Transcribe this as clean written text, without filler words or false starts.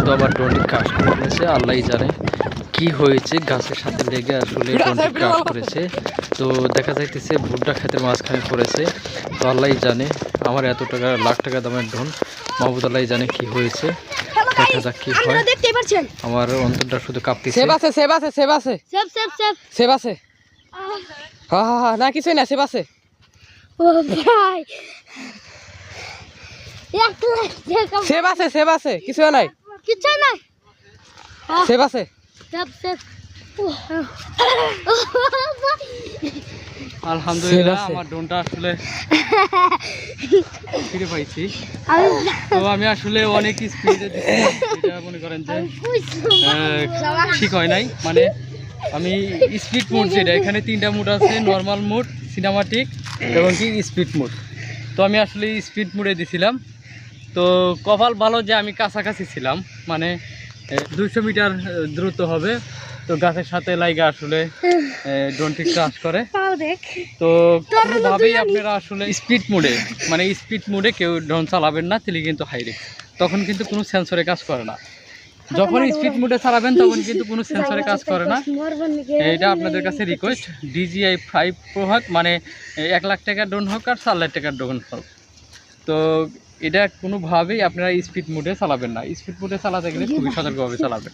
কিন্তু আবার ড্রোনটি ক্রাশ করে ফেলেছে। আল্লাহই জানে কি হয়েছে, গাছের সাথে লেগে আসলে ড্রোনটি ক্রাশ করেছে। তো দেখা যাইতেছে ভুট্টা ক্ষেতের মাঝখানে পড়েছে। তো আল্লাহই জানে, আমার এত টাকা লাখ টাকা দামের ড্রোন, মাহবুদ আল্লাহই জানে কি হয়েছে। দেখা যাক কি হয়। আমার অন্তরটা শুধু কাঁপতেছে। সেব আছে সেব আছে সেব আছে সেব আছে। হ্যাঁ হ্যাঁ হ্যাঁ, না কিছুই না, সেব আছে। সেব আছে সেব আছে, কিছু নাই সেব আছে। আলহামদুলিল্লাহ আমার ড্রোনটা আসলে ফিরে পাইছি। তো আমি আসলে অনেক স্পিডে এটা মনে করেন যে ঠিক হয় নাই। মানে আমি স্পিড মোড, যেটা এখানে 3টা মোড আছে, নর্মাল মোড, সিনেমাটিক এবং কি স্পিড মোড। তো আমি আসলে স্পিড মোডে দিছিলাম। তো কপাল ভালো যে আমি কাছাকাছি ছিলাম, মানে 200 মিটার দ্রুত হবে। তো গাছের সাথে লাইগা আসলে ড্রোনটি ক্রাশ করে। তো কোনোভাবেই আপনারা আসলে স্পিড মোডে, মানে স্পিড মোডে কেউ ড্রোন চালাবেন না, তাহলে কিন্তু হাই রিস্ক। তখন কিন্তু কোনো সেন্সরে কাজ করে না। যখন স্পিড মোডে চালাবেন তখন কিন্তু কোনো সেন্সরে কাজ করে না। এটা আপনাদের কাছে রিকোয়েস্ট, DJI 5 Pro হোক, মানে 1 লাখ টাকার ড্রোন হোক আর 4 লাখ টাকার ড্রোন হোক, তো এটা কোনোভাবেই আপনারা স্পিড মোডে চালাবেন না। স্পিড মোডে চালাতে গেলে খুবই সতর্কভাবে চালাবেন।